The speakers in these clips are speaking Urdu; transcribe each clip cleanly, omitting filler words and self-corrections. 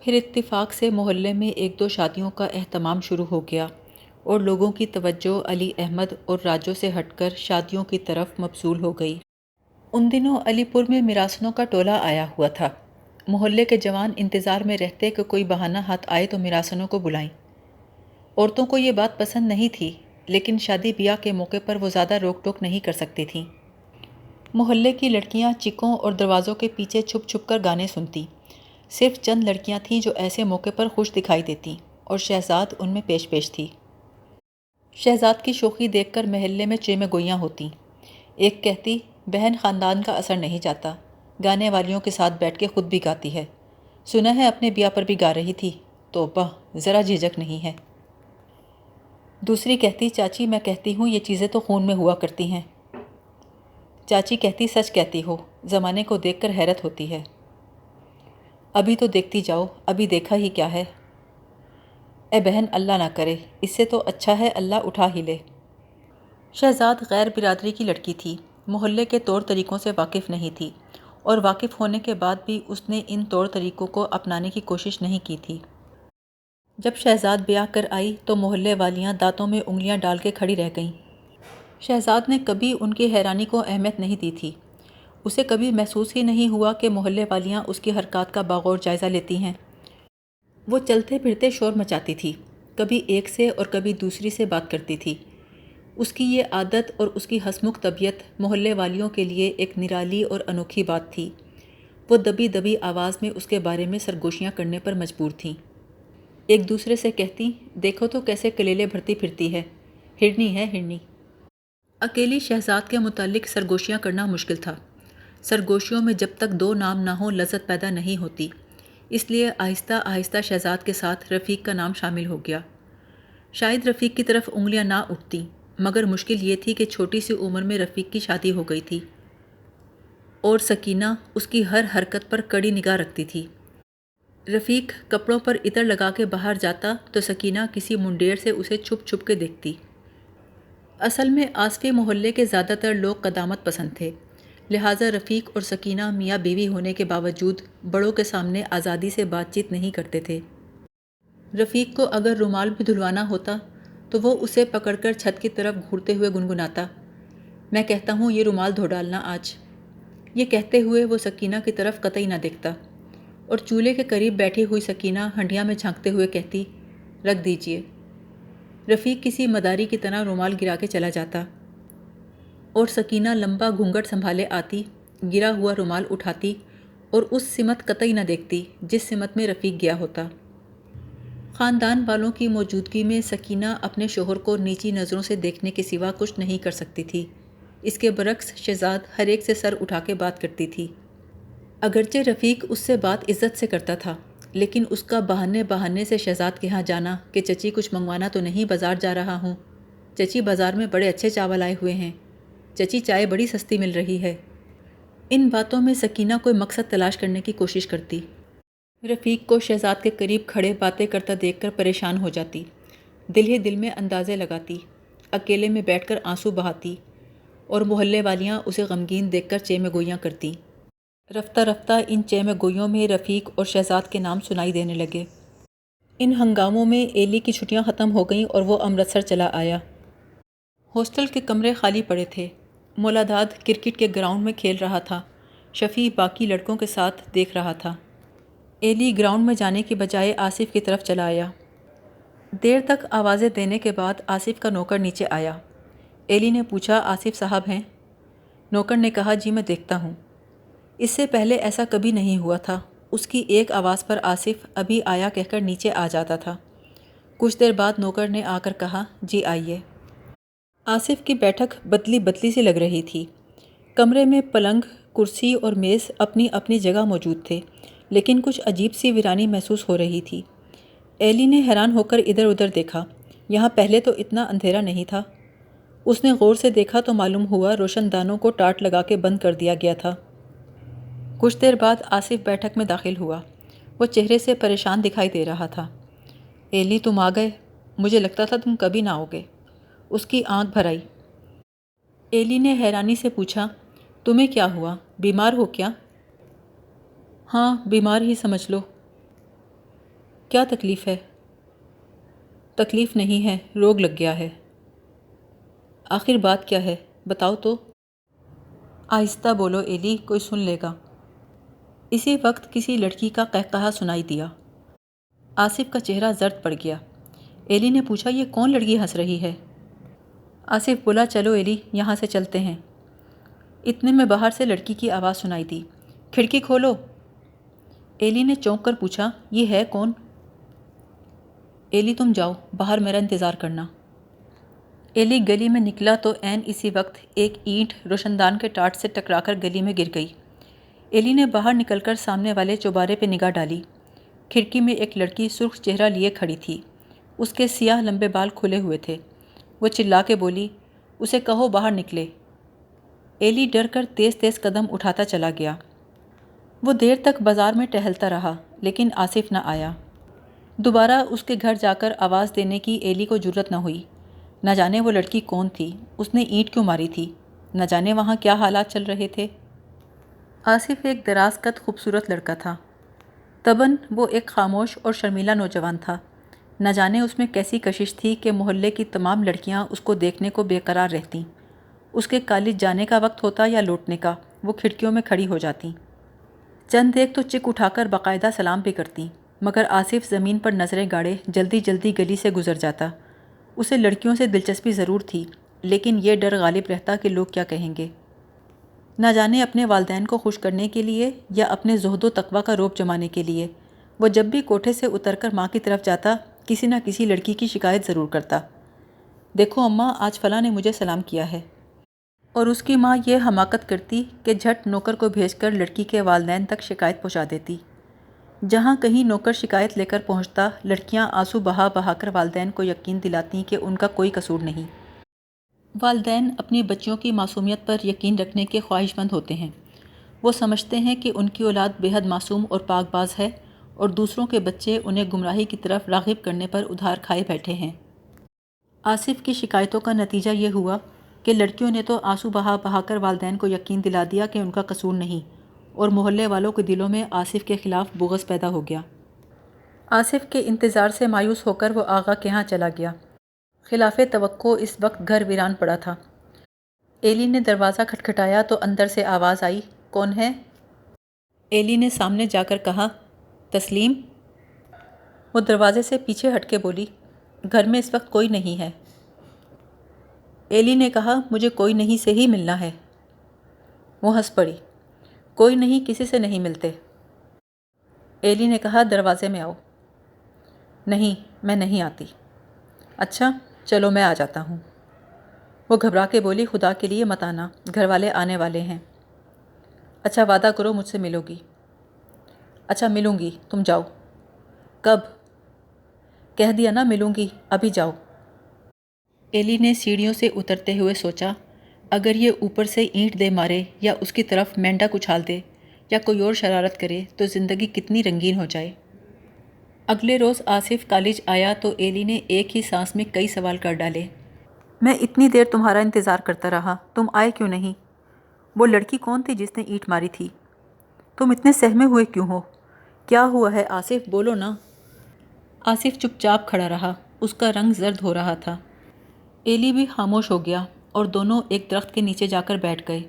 پھر اتفاق سے محلے میں ایک دو شادیوں کا اہتمام شروع ہو گیا اور لوگوں کی توجہ علی احمد اور راجو سے ہٹ کر شادیوں کی طرف مبذول ہو گئی۔ ان دنوں علی پور میں مراسنوں کا ٹولہ آیا ہوا تھا۔ محلے کے جوان انتظار میں رہتے کہ کوئی بہانہ ہاتھ آئے تو مراسنوں کو بلائیں۔ عورتوں کو یہ بات پسند نہیں تھی، لیکن شادی بیاہ کے موقع پر وہ زیادہ روک ٹوک نہیں کر سکتی تھیں۔ محلے کی لڑکیاں چکوں اور دروازوں کے پیچھے چھپ چھپ کر گانے سنتیں۔ صرف چند لڑکیاں تھیں جو ایسے موقع پر خوش دکھائی دیتیں، اور شہزاد ان میں پیش پیش تھی۔ شہزاد کی شوخی دیکھ کر محلے میں چیمے گوئیاں ہوتیں۔ ایک کہتی، بہن خاندان کا اثر نہیں جاتا، گانے والیوں کے ساتھ بیٹھ کے خود بھی گاتی ہے، سنا ہے اپنے بیاہ پر بھی گا رہی تھی، توبہ ذرا جھجک نہیں ہے۔ دوسری کہتی، چاچی میں کہتی ہوں یہ چیزیں تو خون میں ہوا کرتی ہیں۔ چاچی کہتی، سچ کہتی ہو، زمانے کو دیکھ کر حیرت ہوتی ہے۔ ابھی تو دیکھتی جاؤ، ابھی دیکھا ہی کیا ہے۔ اے بہن اللہ نہ کرے، اس سے تو اچھا ہے اللہ اٹھا ہی لے۔ شہزاد غیر برادری کی لڑکی تھی، محلے کے طور طریقوں سے واقف نہیں تھی، اور واقف ہونے کے بعد بھی اس نے ان طور طریقوں کو اپنانے کی کوشش نہیں کی تھی۔ جب شہزاد بیاہ کر آئی تو محلے والیاں دانتوں میں انگلیاں ڈال کے کھڑی رہ گئیں۔ شہزاد نے کبھی ان کی حیرانی کو اہمیت نہیں دی تھی۔ اسے کبھی محسوس ہی نہیں ہوا کہ محلے والیاں اس کی حرکات کا باغور جائزہ لیتی ہیں۔ وہ چلتے پھرتے شور مچاتی تھی، کبھی ایک سے اور کبھی دوسری سے بات کرتی تھی۔ اس کی یہ عادت اور اس کی ہنسمکھ طبیعت محلے والیوں کے لیے ایک نرالی اور انوکھی بات تھی۔ وہ دبی دبی آواز میں اس کے بارے میں سرگوشیاں کرنے پر مجبور تھیں۔ ایک دوسرے سے کہتی، دیکھو تو کیسے کلیلے بھرتی پھرتی ہے، ہرنی ہے ہرنی۔ اکیلی شہزاد کے متعلق سرگوشیاں کرنا مشکل تھا۔ سرگوشیوں میں جب تک دو نام نہ ہوں لذت پیدا نہیں ہوتی، اس لیے آہستہ آہستہ شہزاد کے ساتھ رفیق کا نام شامل ہو گیا۔ شاید رفیق کی طرف انگلیاں نہ اٹھتیں، مگر مشکل یہ تھی کہ چھوٹی سی عمر میں رفیق کی شادی ہو گئی تھی، اور سکینہ اس کی ہر حرکت پر کڑی نگاہ رکھتی تھی۔ رفیق کپڑوں پر عطر لگا کے باہر جاتا تو سکینہ کسی منڈیر سے اسے چھپ چھپ کے دیکھتی۔ اصل میں آصفی محلے کے زیادہ تر لوگ قدامت پسند تھے، لہٰذا رفیق اور سکینہ میاں بیوی ہونے کے باوجود بڑوں کے سامنے آزادی سے بات چیت نہیں کرتے تھے۔ رفیق کو اگر رومال بھی دھلوانا ہوتا تو وہ اسے پکڑ کر چھت کی طرف گھورتے ہوئے گنگناتا، میں کہتا ہوں یہ رومال دھو ڈالنا آج۔ یہ کہتے ہوئے وہ سکینہ کی طرف قطعی نہ دیکھتا، اور چولہے کے قریب بیٹھی ہوئی سکینہ ہنڈیا میں جھانکتے ہوئے کہتی، رکھ دیجئے۔ رفیق کسی مداری کی طرح رومال گرا کے چلا جاتا، اور سکینہ لمبا گھونگھٹ سنبھالے آتی، گرا ہوا رومال اٹھاتی اور اس سمت قطعی نہ دیکھتی جس سمت میں رفیق گیا ہوتا۔ خاندان والوں کی موجودگی میں سکینہ اپنے شوہر کو نیچی نظروں سے دیکھنے کے سوا کچھ نہیں کر سکتی تھی۔ اس کے برعکس شہزاد ہر ایک سے سر اٹھا کے بات کرتی تھی۔ اگرچہ رفیق اس سے بات عزت سے کرتا تھا، لیکن اس کا بہانے بہانے سے شہزاد کے ہاں جانا کہ چچی کچھ منگوانا تو نہیں، بازار جا رہا ہوں، چچی بازار میں بڑے اچھے چاول آئے ہوئے ہیں، چچی چائے بڑی سستی مل رہی ہے، ان باتوں میں سکینہ کوئی مقصد تلاش کرنے کی کوشش کرتی۔ رفیق کو شہزاد کے قریب کھڑے باتیں کرتا دیکھ کر پریشان ہو جاتی، دل ہی دل میں اندازے لگاتی، اکیلے میں بیٹھ کر آنسو بہاتی، اور محلے والیاں اسے غمگین دیکھ کر چیمے گوئیاں کرتیں۔ رفتہ رفتہ ان چیمے گوئیوں میں رفیق اور شہزاد کے نام سنائی دینے لگے۔ ان ہنگاموں میں ایلی کی چھٹیاں ختم ہو گئیں اور وہ امرتسر چلا آیا۔ ہاسٹل کے کمرے خالی پڑے تھے۔ مولا داد کرکٹ کے گراؤنڈ میں کھیل رہا تھا، شفیع باقی لڑکوں کے ساتھ دیکھ رہا تھا۔ ایلی گراؤنڈ میں جانے کی بجائے آصف کی طرف چلا آیا۔ دیر تک آوازیں دینے کے بعد آصف کا نوکر نیچے آیا۔ ایلی نے پوچھا، آصف صاحب ہیں؟ نوکر نے کہا، جی میں دیکھتا ہوں۔ اس سے پہلے ایسا کبھی نہیں ہوا تھا، اس کی ایک آواز پر آصف ابھی آیا کہہ کر نیچے آ جاتا تھا۔ کچھ دیر بعد نوکر نے آ کر کہا، جی آئیے۔ آصف کی بیٹھک بدلی بدلی سی لگ رہی تھی۔ کمرے میں پلنگ، کرسی اور میز اپنی اپنی جگہ موجود تھے، لیکن کچھ عجیب سی ویرانی محسوس ہو رہی تھی۔ ایلی نے حیران ہو کر ادھر ادھر دیکھا، یہاں پہلے تو اتنا اندھیرا نہیں تھا۔ اس نے غور سے دیکھا تو معلوم ہوا روشن دانوں کو ٹارٹ لگا کے بند کر دیا گیا تھا۔ کچھ دیر بعد آصف بیٹھک میں داخل ہوا۔ وہ چہرے سے پریشان دکھائی دے رہا تھا۔ ایلی تم آ گئے، مجھے لگتا تھا تم کبھی نہ آؤگے۔ اس کی آنکھ بھر آئی۔ ایلی نے حیرانی سے پوچھا، تمہیں کیا ہوا، بیمار ہو کیا؟ ہاں بیمار ہی سمجھ لو۔ کیا تکلیف ہے؟ تکلیف نہیں ہے، روگ لگ گیا ہے۔ آخر بات کیا ہے؟ بتاؤ تو۔ آہستہ بولو ایلی، کوئی سن لے گا۔ اسی وقت کسی لڑکی کا قہقہا سنائی دیا۔ آصف کا چہرہ زرد پڑ گیا۔ ایلی نے پوچھا، یہ کون لڑکی ہنس رہی ہے؟ آصف بولا، چلو ایلی، یہاں سے چلتے ہیں۔ اتنے میں باہر سے لڑکی کی آواز سنائی دی، کھڑکی کھولو۔ ایلی نے چونک کر پوچھا، یہ ہے کون؟ ایلی تم جاؤ، باہر میرا انتظار کرنا۔ ایلی گلی میں نکلا تو عین اسی وقت ایک اینٹ روشندان کے ٹارچ سے ٹکرا کر گلی میں گر گئی۔ ایلی نے باہر نکل کر سامنے والے چوبارے پہ نگاہ ڈالی۔ کھڑکی میں ایک لڑکی سرخ چہرہ لیے کھڑی تھی۔ اس کے سیاہ لمبے بال کھلے ہوئے تھے۔ وہ چلا کے بولی، اسے کہو باہر نکلے۔ ایلی ڈر کر تیز تیز قدم اٹھاتا چلا گیا۔ وہ دیر تک بازار میں ٹہلتا رہا، لیکن آصف نہ آیا۔ دوبارہ اس کے گھر جا کر آواز دینے کی ایلی کو جرأت نہ ہوئی۔ نہ جانے وہ لڑکی کون تھی، اس نے اینٹ کیوں ماری تھی، نہ جانے وہاں کیا حالات چل رہے تھے۔ آصف ایک دراز قد خوبصورت لڑکا تھا۔ طبعاً وہ ایک خاموش اور شرمیلا نوجوان تھا۔ نہ جانے اس میں کیسی کشش تھی کہ محلے کی تمام لڑکیاں اس کو دیکھنے کو بے قرار رہتیں۔ اس کے کالج جانے کا وقت ہوتا یا لوٹنے کا، وہ کھڑکیوں میں کھڑی ہو جاتیں۔ چند ایک تو چک اٹھا کر باقاعدہ سلام بھی کرتیں، مگر آصف زمین پر نظریں گاڑے جلدی جلدی گلی سے گزر جاتا۔ اسے لڑکیوں سے دلچسپی ضرور تھی، لیکن یہ ڈر غالب رہتا کہ لوگ کیا کہیں گے۔ نہ جانے اپنے والدین کو خوش کرنے کے لیے یا اپنے زہد و تقویٰ کا رعب جمانے کے لیے، وہ جب بھی کوٹھے سے اتر کر ماں کی طرف جاتا، کسی نہ کسی لڑکی کی شکایت ضرور کرتا۔ دیکھو اماں، آج فلاں نے مجھے سلام کیا ہے۔ اور اس کی ماں یہ حماقت کرتی کہ جھٹ نوکر کو بھیج کر لڑکی کے والدین تک شکایت پہنچا دیتی۔ جہاں کہیں نوکر شکایت لے کر پہنچتا، لڑکیاں آنسو بہا بہا کر والدین کو یقین دلاتیں کہ ان کا کوئی قصور نہیں۔ والدین اپنی بچیوں کی معصومیت پر یقین رکھنے کے خواہش مند ہوتے ہیں۔ وہ سمجھتے ہیں کہ ان کی اولاد بے حد معصوم اور پاک باز ہے، اور دوسروں کے بچے انہیں گمراہی کی طرف راغب کرنے پر ادھار کھائے بیٹھے ہیں۔ آصف کی شکایتوں کا نتیجہ یہ ہوا کہ لڑکیوں نے تو آنسو بہا بہا کر والدین کو یقین دلا دیا کہ ان کا قصور نہیں، اور محلے والوں کے دلوں میں آصف کے خلاف بغض پیدا ہو گیا۔ آصف کے انتظار سے مایوس ہو کر وہ آغا کے ہاں چلا گیا۔ خلاف توقع اس وقت گھر ویران پڑا تھا۔ ایلی نے دروازہ کھٹکھٹایا تو اندر سے آواز آئی، کون ہے؟ ایلی نے سامنے جا کر کہا، تسلیم۔ وہ دروازے سے پیچھے ہٹ کے بولی، گھر میں اس وقت کوئی نہیں ہے۔ ایلی نے کہا، مجھے کوئی نہیں سے ہی ملنا ہے۔ وہ ہنس پڑی، کوئی نہیں کسی سے نہیں ملتے۔ ایلی نے کہا، دروازے میں آؤ۔ نہیں، میں نہیں آتی۔ اچھا، چلو میں آ جاتا ہوں۔ وہ گھبرا کے بولی، خدا کے لیے مت آنا، گھر والے آنے والے ہیں۔ اچھا وعدہ کرو مجھ سے ملو گی۔ اچھا ملوں گی، تم جاؤ۔ کب؟ کہہ دیا نا ملوں گی، ابھی جاؤ۔ ایلی نے سیڑھیوں سے اترتے ہوئے سوچا، اگر یہ اوپر سے اینٹ دے مارے یا اس کی طرف مینڈک اچھال دے یا کوئی اور شرارت کرے تو زندگی کتنی رنگین ہو جائے۔ اگلے روز آصف کالج آیا تو ایلی نے ایک ہی سانس میں کئی سوال کر ڈالے۔ میں اتنی دیر تمہارا انتظار کرتا رہا، تم آئے کیوں نہیں؟ وہ لڑکی کون تھی جس نے اینٹ ماری تھی؟ تم اتنے سہمے ہوئے کیوں ہو؟ کیا ہوا ہے آصف، بولو نا۔ آصف چپ چاپ کھڑا رہا، اس کا رنگ زرد ہو رہا تھا۔ ایلی بھی خاموش ہو گیا اور دونوں ایک درخت کے نیچے جا کر بیٹھ گئے۔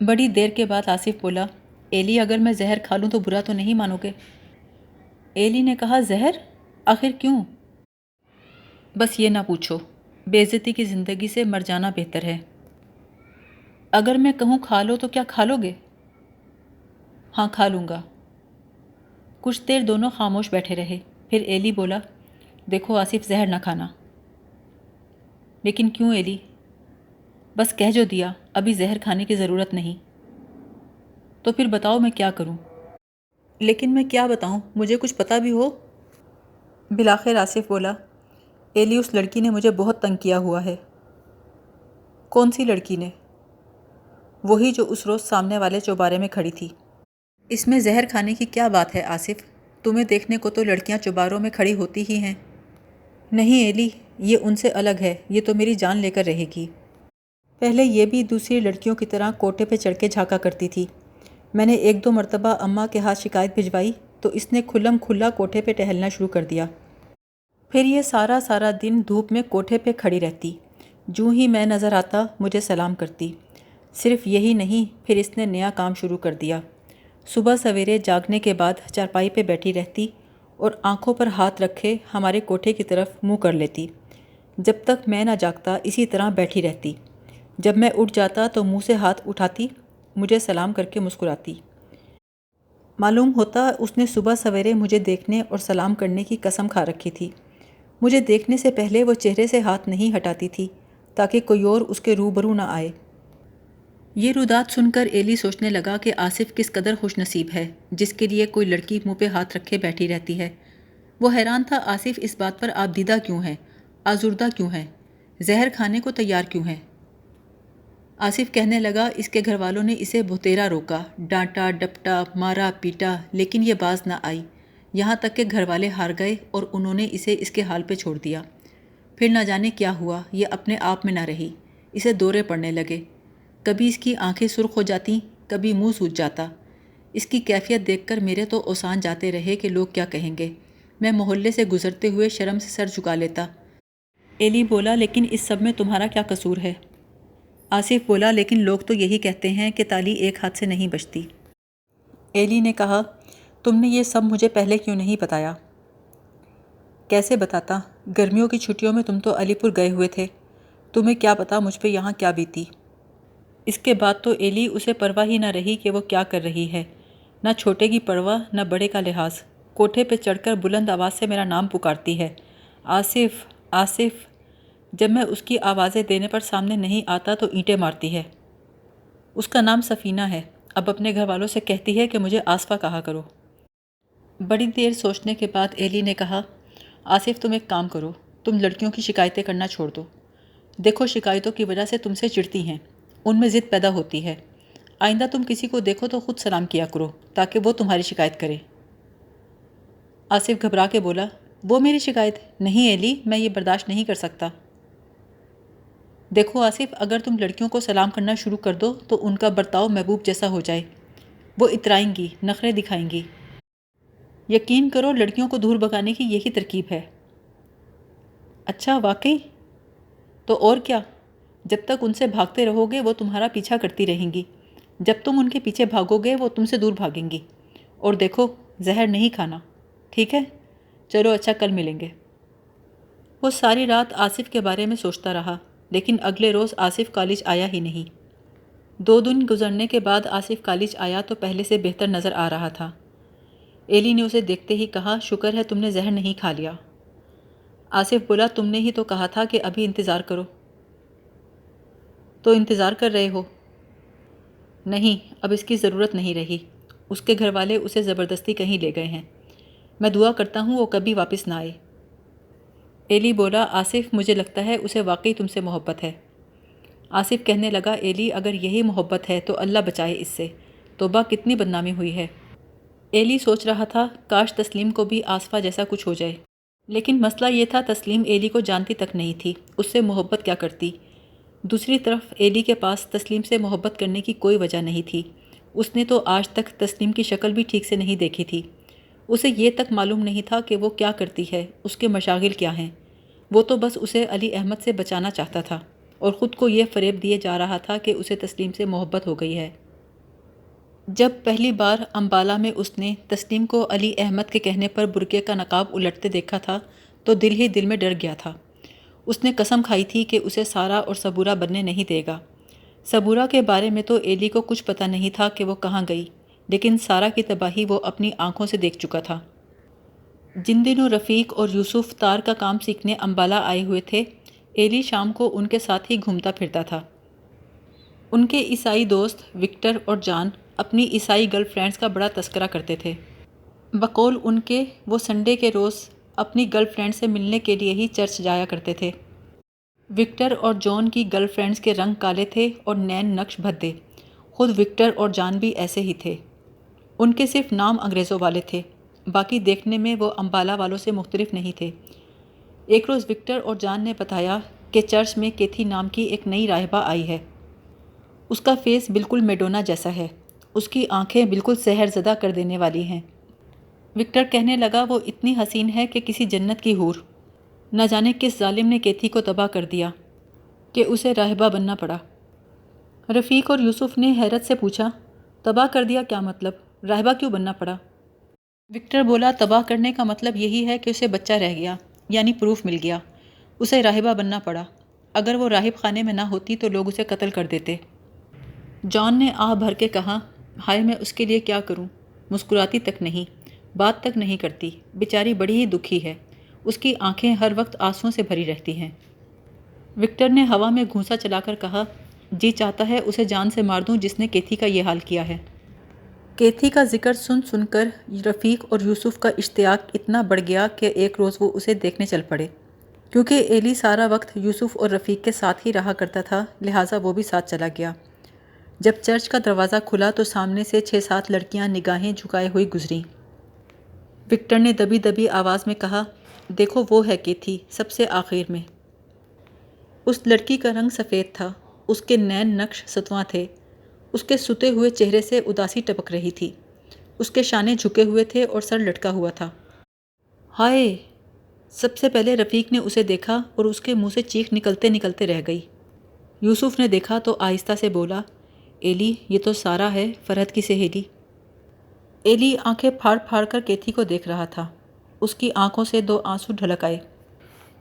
بڑی دیر کے بعد آصف بولا، ایلی اگر میں زہر کھا لوں تو برا تو نہیں مانو گے؟ ایلی نے کہا، زہر؟ آخر کیوں؟ بس یہ نہ پوچھو، بے عزتی کی زندگی سے مر جانا بہتر ہے۔ اگر میں کہوں کھا لو تو کیا کھا لو گے؟ ہاں کھا لوں گا۔ کچھ دیر دونوں خاموش بیٹھے رہے، پھر ایلی بولا، دیکھو آصف، زہر نہ کھانا۔ لیکن کیوں ایلی؟ بس کہہ جو دیا، ابھی زہر کھانے کی ضرورت نہیں۔ تو پھر بتاؤ میں کیا کروں؟ لیکن میں کیا بتاؤں، مجھے کچھ پتہ بھی ہو۔ بالآخر آصف بولا، ایلی اس لڑکی نے مجھے بہت تنگ کیا ہوا ہے۔ کون سی لڑکی نے؟ وہی جو اس روز سامنے والے چوبارے میں کھڑی تھی۔ اس میں زہر کھانے کی کیا بات ہے آصف؟ تمہیں دیکھنے کو تو لڑکیاں چوباروں میں کھڑی ہوتی ہی ہیں۔ نہیں ایلی، یہ ان سے الگ ہے، یہ تو میری جان لے کر رہے گی۔ پہلے یہ بھی دوسری لڑکیوں کی طرح کوٹے پہ چڑھ کے جھانکا کرتی تھی۔ میں نے ایک دو مرتبہ اماں کے ہاتھ شکایت بھجوائی، تو اس نے کھلم کھلا کوٹھے پہ ٹہلنا شروع کر دیا۔ پھر یہ سارا دن دھوپ میں کوٹھے پہ کھڑی رہتی، جوں ہی میں نظر آتا مجھے سلام کرتی۔ صرف یہی نہیں، پھر اس نے نیا کام شروع کر دیا۔ صبح سویرے جاگنے کے بعد چارپائی پہ بیٹھی رہتی اور آنکھوں پر ہاتھ رکھے ہمارے کوٹھے کی طرف منہ کر لیتی۔ جب تک میں نہ جاگتا اسی طرح بیٹھی رہتی۔ جب میں اٹھ جاتا تو منہ سے ہاتھ اٹھاتی، مجھے سلام کر کے مسکراتی۔ معلوم ہوتا اس نے صبح سویرے مجھے دیکھنے اور سلام کرنے کی قسم کھا رکھی تھی۔ مجھے دیکھنے سے پہلے وہ چہرے سے ہاتھ نہیں ہٹاتی تھی تاکہ کوئی اور اس کے روبرو نہ آئے۔ یہ رودات سن کر ایلی سوچنے لگا کہ آصف کس قدر خوش نصیب ہے جس کے لیے کوئی لڑکی منہ پہ ہاتھ رکھے بیٹھی رہتی ہے۔ وہ حیران تھا آصف اس بات پر آبدیدہ کیوں ہے، آزردہ کیوں ہے، زہر کھانے کو تیار کیوں ہے۔ آصف کہنے لگا اس کے گھر والوں نے اسے بہتیرا روکا، ڈانٹا ڈپٹا، مارا پیٹا، لیکن یہ باز نہ آئی، یہاں تک کہ گھر والے ہار گئے اور انہوں نے اسے اس کے حال پہ چھوڑ دیا۔ پھر نہ جانے کیا ہوا، یہ اپنے آپ میں نہ رہی، اسے دورے پڑنے لگے۔ کبھی اس کی آنکھیں سرخ ہو جاتیں، کبھی منہ سوج جاتا۔ اس کی کیفیت دیکھ کر میرے تو اوسان جاتے رہے کہ لوگ کیا کہیں گے۔ میں محلے سے گزرتے ہوئے شرم سے سر جھکا لیتا۔ ایلی بولا لیکن اس سب میں تمہارا کیا قصور ہے؟ آصف بولا لیکن لوگ تو یہی کہتے ہیں کہ تالی ایک ہاتھ سے نہیں بجتی۔ ایلی نے کہا تم نے یہ سب مجھے پہلے کیوں نہیں بتایا؟ کیسے بتاتا؟ گرمیوں کی چھٹیوں میں تم تو علی پور گئے ہوئے تھے، تمہیں کیا پتا مجھ پہ یہاں کیا بیتی۔ اس کے بعد تو ایلی اسے پرواہ ہی نہ رہی کہ وہ کیا کر رہی ہے، نہ چھوٹے کی پرواہ نہ بڑے کا لحاظ۔ کوٹھے پہ چڑھ کر بلند آواز سے میرا نام پکارتی ہے، آصف آصف۔ جب میں اس کی آوازیں دینے پر سامنے نہیں آتا تو اینٹیں مارتی ہے۔ اس کا نام سفینہ ہے، اب اپنے گھر والوں سے کہتی ہے کہ مجھے آصفہ کہا کرو۔ بڑی دیر سوچنے کے بعد ایلی نے کہا آصف تم ایک کام کرو، تم لڑکیوں کی شکایتیں کرنا چھوڑ دو۔ دیکھو شکایتوں کی وجہ سے تم سے چڑھتی ہیں، ان میں ضد پیدا ہوتی ہے۔ آئندہ تم کسی کو دیکھو تو خود سلام کیا کرو تاکہ وہ تمہاری شکایت کرے۔ آصف گھبرا کے بولا وہ میری شکایت نہیں ایلی، میں یہ برداشت نہیں کر سکتا۔ دیکھو آصف اگر تم لڑکیوں کو سلام کرنا شروع کر دو تو ان کا برتاؤ محبوب جیسا ہو جائے، وہ اترائیں گی، نخرے دکھائیں گی۔ یقین کرو لڑکیوں کو دور بھگانے کی یہی ترکیب ہے۔ اچھا واقعی؟ تو اور کیا، جب تک ان سے بھاگتے رہو گے وہ تمہارا پیچھا کرتی رہیں گی، جب تم ان کے پیچھے بھاگو گے وہ تم سے دور بھاگیں گی۔ اور دیکھو زہر نہیں کھانا، ٹھیک ہے؟ چلو اچھا کل ملیں گے۔ وہ ساری رات آصف کے بارے میں سوچتا رہا، لیکن اگلے روز آصف کالج آیا ہی نہیں۔ 2 دن گزرنے کے بعد آصف کالج آیا تو پہلے سے بہتر نظر آ رہا تھا۔ ایلی نے اسے دیکھتے ہی کہا شکر ہے تم نے زہر نہیں کھا لیا۔ آصف بولا تم نے ہی تو کہا تھا کہ ابھی انتظار کرو۔ تو انتظار کر رہے ہو؟ نہیں، اب اس کی ضرورت نہیں رہی، اس کے گھر والے اسے زبردستی کہیں لے گئے ہیں، میں دعا کرتا ہوں وہ کبھی واپس نہ آئے۔ ایلی بولا آصف مجھے لگتا ہے اسے واقعی تم سے محبت ہے۔ آصف کہنے لگا ایلی اگر یہی محبت ہے تو اللہ بچائے اس سے، توبہ کتنی بدنامی ہوئی ہے۔ ایلی سوچ رہا تھا کاش تسلیم کو بھی آصفہ جیسا کچھ ہو جائے، لیکن مسئلہ یہ تھا تسلیم ایلی کو جانتی تک نہیں تھی، اس سے محبت کیا کرتی۔ دوسری طرف ایلی کے پاس تسلیم سے محبت کرنے کی کوئی وجہ نہیں تھی، اس نے تو آج تک تسلیم کی شکل بھی ٹھیک سے نہیں دیکھی تھی، اسے یہ تک معلوم نہیں تھا کہ وہ کیا کرتی ہے، اس کے مشاغل کیا ہیں۔ وہ تو بس اسے علی احمد سے بچانا چاہتا تھا اور خود کو یہ فریب دیے جا رہا تھا کہ اسے تسلیم سے محبت ہو گئی ہے۔ جب پہلی بار امبالہ میں اس نے تسلیم کو علی احمد کے کہنے پر برقعے کا نقاب الٹتے دیکھا تھا تو دل ہی دل میں ڈر گیا تھا۔ اس نے قسم کھائی تھی کہ اسے سارا اور صبورہ بننے نہیں دے گا۔ صبورہ کے بارے میں تو ایلی کو کچھ پتہ نہیں تھا کہ وہ کہاں گئی، لیکن سارا کی تباہی وہ اپنی آنکھوں سے دیکھ چکا تھا۔ جن دنوں رفیق اور یوسف تار کا کام سیکھنے امبالہ آئے ہوئے تھے، ایلی شام کو ان کے ساتھ ہی گھومتا پھرتا تھا۔ ان کے عیسائی دوست وکٹر اور جان اپنی عیسائی گرل فرینڈز کا بڑا تذکرہ کرتے تھے۔ بقول ان کے وہ سنڈے کے روز اپنی گرل فرینڈ سے ملنے کے لیے ہی چرچ جایا کرتے تھے۔ وکٹر اور جان کی گرل فرینڈز کے رنگ کالے تھے اور نین نقش بھدے، خود وکٹر اور جان بھی ایسے ہی تھے۔ ان کے صرف نام انگریزوں والے تھے، باقی دیکھنے میں وہ امبالہ والوں سے مختلف نہیں تھے۔ ایک روز وکٹر اور جان نے بتایا کہ چرچ میں کیتھی نام کی ایک نئی راہبہ آئی ہے۔ اس کا فیس بالکل میڈونا جیسا ہے، اس کی آنکھیں بالکل سحر زدہ کر دینے والی ہیں۔ وکٹر کہنے لگا وہ اتنی حسین ہے کہ کسی جنت کی حور۔ نہ جانے کس ظالم نے کیتھی کو تباہ کر دیا کہ اسے راہبہ بننا پڑا۔ رفیق اور یوسف نے حیرت سے پوچھا، تباہ کر دیا کیا مطلب؟ راہبہ کیوں بننا پڑا؟ وکٹر بولا، تباہ کرنے کا مطلب یہی ہے کہ اسے بچہ رہ گیا، یعنی پروف مل گیا، اسے راہبہ بننا پڑا۔ اگر وہ راہب خانے میں نہ ہوتی تو لوگ اسے قتل کر دیتے۔ جان نے آہ بھر کے کہا، ہائے میں اس کے لیے کیا کروں؟ مسکراتی تک نہیں، بات تک نہیں کرتی، بیچاری بڑی ہی دکھی ہے، اس کی آنکھیں ہر وقت آنسوؤں سے بھری رہتی ہیں۔ وکٹر نے ہوا میں گھونسا چلا کر کہا، جی چاہتا ہے اسے جان سے مار دوں جس نے کیتھی کا یہ حال کیا ہے۔ کیتھی کا ذکر سن سن کر رفیق اور یوسف کا اشتیاق اتنا بڑھ گیا کہ ایک روز وہ اسے دیکھنے چل پڑے۔ کیونکہ ایلی سارا وقت یوسف اور رفیق کے ساتھ ہی رہا کرتا تھا، لہٰذا وہ بھی ساتھ چلا گیا۔ جب چرچ کا دروازہ کھلا تو سامنے سے 6-7 لڑکیاں نگاہیں جھکائے ہوئی گزریں۔ وکٹر نے دبی دبی آواز میں کہا، دیکھو وہ ہے کیتھی، سب سے آخر میں۔ اس لڑکی کا رنگ سفید تھا، اس کے نین نقش ستواں تھے، اس کے ستے ہوئے چہرے سے اداسی ٹپک رہی تھی، اس کے شانے جھکے ہوئے تھے اور سر لٹکا ہوا تھا۔ ہائے! سب سے پہلے رفیق نے اسے دیکھا اور اس کے منہ سے چیخ نکلتے نکلتے رہ گئی۔ یوسف نے دیکھا تو آہستہ سے بولا، ایلی یہ تو سارا ہے، فرحت کی سہیلی۔ ایلی آنکھیں پھاڑ پھاڑ کر کیتھی کو دیکھ رہا تھا، اس کی آنکھوں سے 2 آنسو ڈھلک آئے۔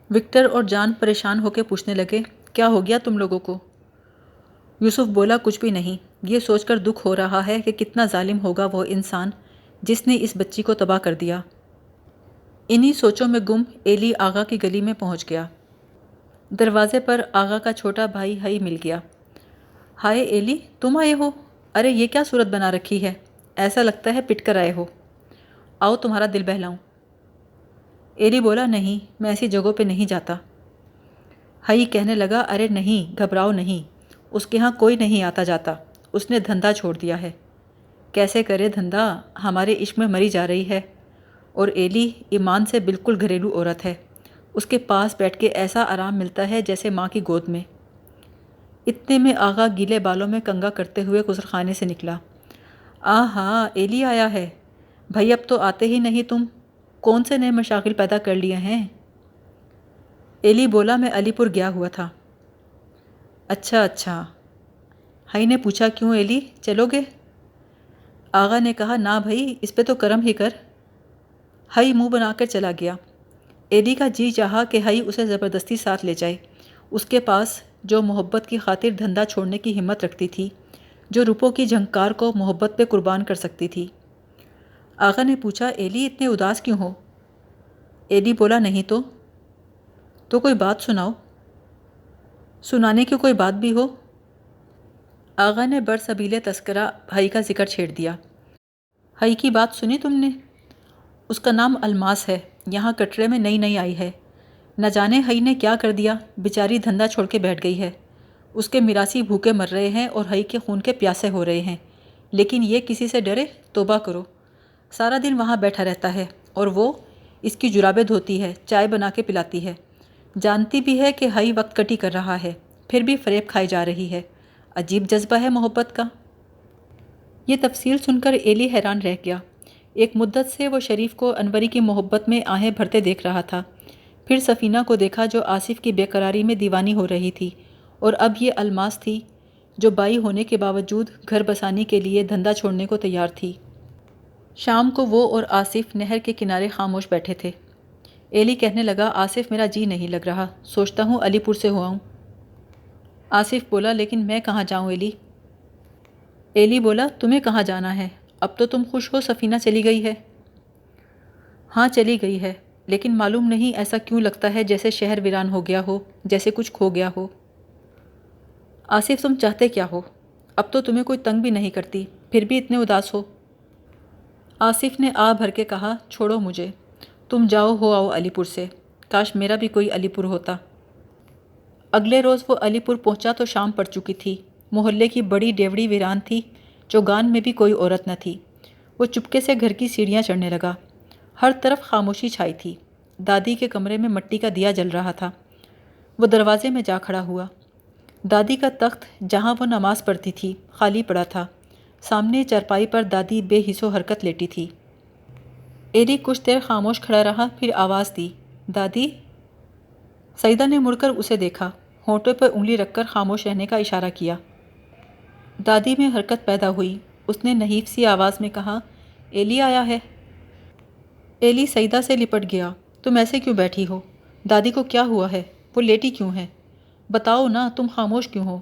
وکٹر اور جان پریشان ہو کے پوچھنے لگے، کیا ہو گیا تم لوگوں کو؟ یوسف بولا، کچھ بھی نہیں، یہ سوچ کر دکھ ہو رہا ہے کہ کتنا ظالم ہوگا وہ انسان جس نے اس بچی کو تباہ کر دیا۔ انہی سوچوں میں گم ایلی آغا کی گلی میں پہنچ گیا۔ دروازے پر آغا کا چھوٹا بھائی ہئی مل گیا۔ ہائے ایلی، تم آئے ہو؟ ارے یہ کیا صورت بنا رکھی ہے؟ ایسا لگتا ہے پٹ کر آئے ہو۔ آؤ تمہارا دل بہلاؤں۔ ایلی بولا، نہیں، میں ایسی جگہوں پہ نہیں جاتا۔ ہئی کہنے لگا، ارے نہیں، گھبراؤ نہیں، اس کے ہاں کوئی نہیں آتا جاتا، اس نے دھندا چھوڑ دیا ہے۔ کیسے کرے دھندا؟ ہمارے عشق میں مری جا رہی ہے، اور ایلی ایمان سے بالکل گھریلو عورت ہے، اس کے پاس بیٹھ کے ایسا آرام ملتا ہے جیسے ماں کی گود میں۔ اتنے میں آغا گیلے بالوں میں کنگا کرتے ہوئے غسلخانے سے نکلا۔ ہاں ایلی آیا ہے، بھائی اب تو آتے ہی نہیں تم، کون سے نئے مشاغل پیدا کر لیے ہیں؟ ایلی بولا، میں علی پور گیا ہوا تھا۔ اچھا۔ ہئی نے پوچھا، کیوں ایلی، چلو گے؟ آغا نے کہا، نہ بھائی، اس پہ تو کرم ہی کر۔ ہئی منہ بنا کر چلا گیا۔ ایلی کا جی چاہا کہ ہئی اسے زبردستی ساتھ لے جائے، اس کے پاس جو محبت کی خاطر دھندا چھوڑنے کی ہمت رکھتی تھی، جو روپوں کی جھنکار کو محبت پہ قربان کر سکتی تھی۔ آغا نے پوچھا، ایلی اتنے اداس کیوں ہو؟ ایلی بولا، نہیں تو کوئی بات سناؤ۔ سنانے کی کوئی بات بھی ہو؟ آغا نے برسبیل تذکرہ ہئی کا ذکر چھیڑ دیا۔ ہئی کی بات سنی تم نے؟ اس کا نام الماس ہے، یہاں کٹرے میں نئی آئی ہے، نہ جانے ہئی نے کیا کر دیا، بیچاری دھندا چھوڑ کے بیٹھ گئی ہے، اس کے میراثی بھوکے مر رہے ہیں اور ہئی کے خون کے پیاسے ہو رہے ہیں، لیکن یہ کسی سے ڈرے؟ توبہ کرو، سارا دن وہاں بیٹھا رہتا ہے، اور وہ اس کی جرابیں دھوتی ہے، چائے بنا کے پلاتی ہے، جانتی بھی ہے کہ ہئی وقت کٹی کر رہا ہے، پھر بھی فریب کھائی جا رہی ہے۔ عجیب جذبہ ہے محبت کا۔ یہ تفصیل سن کر ایلی حیران رہ گیا۔ ایک مدت سے وہ شریف کو انوری کی محبت میں آہیں بھرتے دیکھ رہا تھا، پھر سفینہ کو دیکھا جو آصف کی بے قراری میں دیوانی ہو رہی تھی، اور اب یہ الماس تھی جو بائی ہونے کے باوجود گھر بسانی کے لیے دھندا چھوڑنے کو تیار تھی۔ شام کو وہ اور آصف نہر کے کنارے خاموش بیٹھے تھے۔ ایلی کہنے لگا، آصف میرا جی نہیں لگ رہا، سوچتا ہوں علی پور سے ہوا ہوں۔ آصف بولا، لیکن میں کہاں جاؤں ایلی؟ ایلی بولا، تمہیں کہاں جانا ہے؟ اب تو تم خوش ہو سفینہ چلی گئی ہے۔ ہاں چلی گئی ہے، لیکن معلوم نہیں ایسا کیوں لگتا ہے جیسے شہر ویران ہو گیا ہو، جیسے کچھ کھو گیا ہو۔ آصف تم چاہتے کیا ہو؟ اب تو تمہیں کوئی تنگ بھی نہیں کرتی، پھر بھی اتنے اداس ہو۔ آصف نے آہ بھر کے کہا، چھوڑو مجھے، تم جاؤ ہو آؤ علی پور سے، کاش میرا بھی کوئی علی پور ہوتا۔ اگلے روز وہ علی پور پہنچا تو شام پڑ چکی تھی۔ محلے کی بڑی ڈیوڑی ویران تھی، چوگان میں بھی کوئی عورت نہ تھی۔ وہ چپکے سے گھر کی سیڑھیاں چڑھنے لگا۔ ہر طرف خاموشی چھائی تھی۔ دادی کے کمرے میں مٹی کا دیا جل رہا تھا۔ وہ دروازے میں جا کھڑا ہوا۔ دادی کا تخت جہاں وہ نماز پڑھتی تھی خالی پڑا تھا۔ سامنے چارپائی پر دادی بے حس و حرکت لیٹی تھی۔ ایری کچھ دیر خاموش کھڑا رہا، پھر آواز دی، دادی؟ سعیدہ نے مڑ کر اسے دیکھا، ہونٹوں پر انگلی رکھ کر خاموش رہنے کا اشارہ کیا۔ دادی میں حرکت پیدا ہوئی، اس نے نحیف سی آواز میں کہا، ایلی آیا ہے۔ ایلی سعیدہ سے لپٹ گیا، تم ایسے کیوں بیٹھی ہو؟ دادی کو کیا ہوا ہے؟ وہ لیٹی کیوں ہے؟ بتاؤ نا، تم خاموش کیوں ہو؟